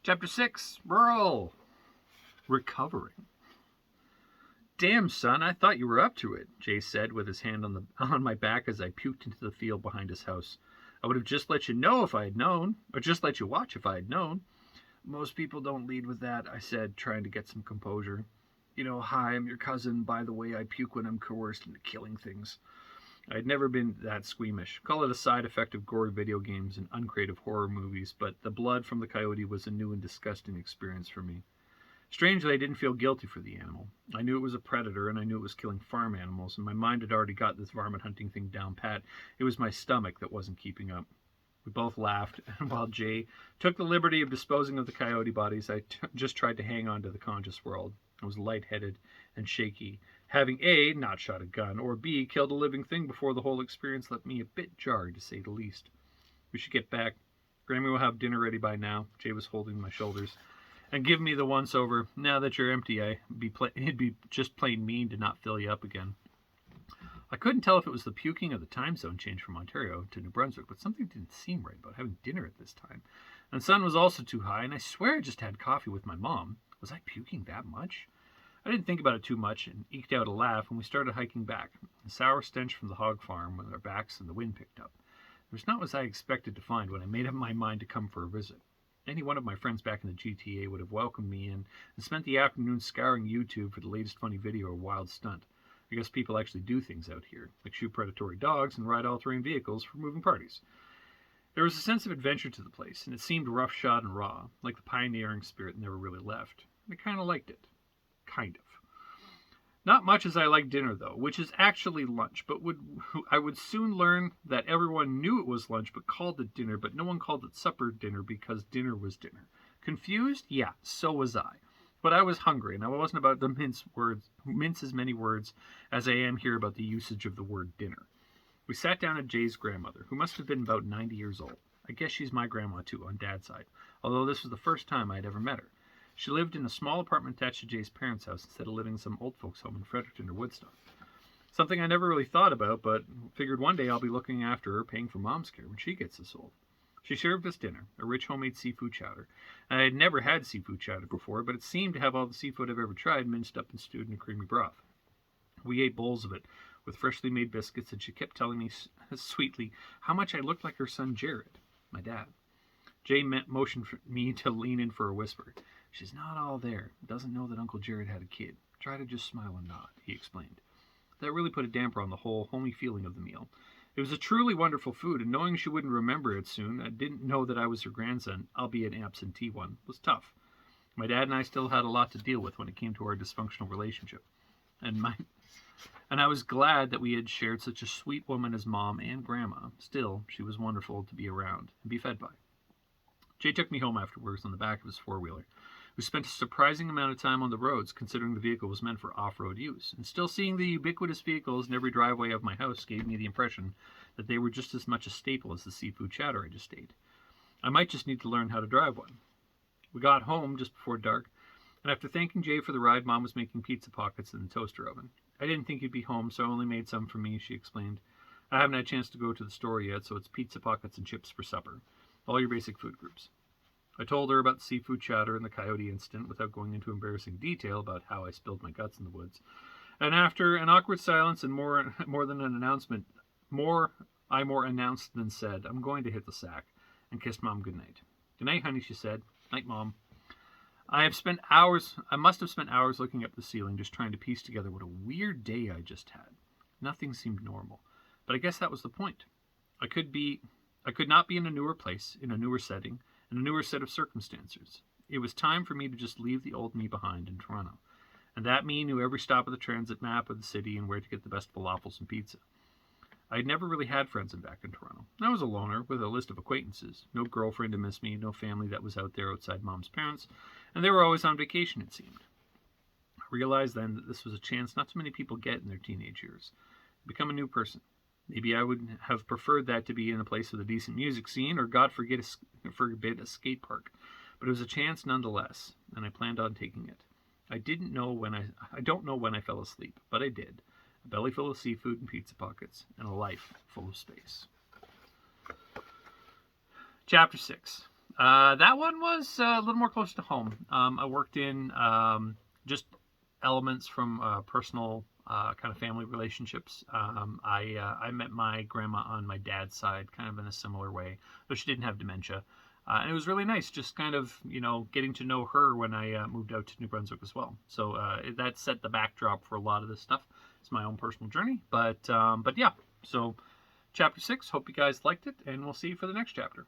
Chapter 6, Rural. Recovering. Damn, son, I thought you were up to it, Jay said with his hand on my back as I puked into the field behind his house. I would have just let you know if I had known, or just let you watch if I had known. Most people don't lead with that, I said, trying to get some composure. You know, hi, I'm your cousin. By the way, I puke when I'm coerced into killing things. I'd never been that squeamish. Call it a side effect of gory video games and uncreative horror movies, but the blood from the coyote was a new and disgusting experience for me. Strangely, I didn't feel guilty for the animal. I knew it was a predator, and I knew it was killing farm animals, and my mind had already got this varmint hunting thing down pat. It was my stomach that wasn't keeping up. We both laughed, and while Jay took the liberty of disposing of the coyote bodies, I just tried to hang on to the conscious world. I was lightheaded and shaky, having A, not shot a gun, or B, killed a living thing before the whole experience left me a bit jarred, to say the least. We should get back. Grammy will have dinner ready by now. Jay was holding my shoulders. And give me the once-over. Now that you're empty, it'd be just plain mean to not fill you up again. I couldn't tell if it was the puking or the time zone change from Ontario to New Brunswick, but something didn't seem right about having dinner at this time. And the sun was also too high, and I swear I just had coffee with my mom. Was I puking that much? I didn't think about it too much and eked out a laugh when we started hiking back. The sour stench from the hog farm with our backs and the wind picked up. It was not what I expected to find when I made up my mind to come for a visit. Any one of my friends back in the GTA would have welcomed me in and spent the afternoon scouring YouTube for the latest funny video or wild stunt. I guess people actually do things out here, like shoot predatory dogs and ride all-terrain vehicles for moving parties. There was a sense of adventure to the place, and it seemed roughshod and raw, like the pioneering spirit never really left. I kind of liked it. Kind of. Not much as I liked dinner, though, which is actually lunch, but I would soon learn that everyone knew it was lunch but called it dinner, but no one called it supper dinner because dinner was dinner. Confused? Yeah, so was I. But I was hungry, and I wasn't about to mince as many words as I am here about the usage of the word dinner. We sat down at Jay's grandmother, who must have been about 90 years old. I guess she's my grandma, too, on Dad's side, although this was the first time I had ever met her. She lived in a small apartment attached to Jay's parents' house instead of living in some old folks' home in Fredericton or Woodstock. Something I never really thought about, but figured one day I'll be looking after her, paying for Mom's care when she gets this old. She served us dinner, a rich homemade seafood chowder. I had never had seafood chowder before, but it seemed to have all the seafood I've ever tried minced up and stewed in a creamy broth. We ate bowls of it with freshly made biscuits, and she kept telling me sweetly how much I looked like her son Jared, my dad. Jay motioned for me to lean in for a whisper. She's not all there. Doesn't know that Uncle Jared had a kid. Try to just smile and nod, he explained. That really put a damper on the whole homey feeling of the meal. It was a truly wonderful food, and knowing she wouldn't remember it soon, I didn't know that I was her grandson, albeit an absentee one, was tough. My dad and I still had a lot to deal with when it came to our dysfunctional relationship. And I was glad that we had shared such a sweet woman as Mom and Grandma. Still, she was wonderful to be around and be fed by. Jay took me home afterwards on the back of his four-wheeler. We spent a surprising amount of time on the roads, considering the vehicle was meant for off-road use. And still seeing the ubiquitous vehicles in every driveway of my house gave me the impression that they were just as much a staple as the seafood chowder I just ate. I might just need to learn how to drive one. We got home just before dark, and after thanking Jay for the ride, Mom was making pizza pockets in the toaster oven. I didn't think he'd be home, so I only made some for me, she explained. I haven't had a chance to go to the store yet, so it's pizza pockets and chips for supper. All your basic food groups. I told her about the seafood chowder and the coyote incident without going into embarrassing detail about how I spilled my guts in the woods. And after an awkward silence and more than an announcement, I more announced than said, I'm going to hit the sack, and kissed Mom goodnight. Good night, honey, she said. Night, Mom. I must have spent hours looking up the ceiling just trying to piece together what a weird day I just had. Nothing seemed normal. But I guess that was the point. I could not be in a newer place, in a newer setting, in a newer set of circumstances. It was time for me to just leave the old me behind in Toronto. And that me knew every stop of the transit map of the city and where to get the best falafels and pizza. I had never really had friends back in Toronto. I was a loner with a list of acquaintances. No girlfriend to miss me, no family that was out there outside Mom's parents, and they were always on vacation, it seemed. I realized then that this was a chance not too many people get in their teenage years. To become a new person. Maybe I would have preferred that to be in a place with a decent music scene, or God forbid a skate park. But it was a chance nonetheless, and I planned on taking it. I don't know when I fell asleep, but I did. A belly full of seafood and pizza pockets, and a life full of space. Chapter 6. That one was a little more close to home. I worked in just elements from personal kind of family relationships. I met my grandma on my dad's side, kind of in a similar way, though she didn't have dementia. And it was really nice, just kind of getting to know her when I moved out to New Brunswick as well. So that set the backdrop for a lot of this stuff. It's my own personal journey, but yeah. So chapter 6. Hope you guys liked it, and we'll see you for the next chapter.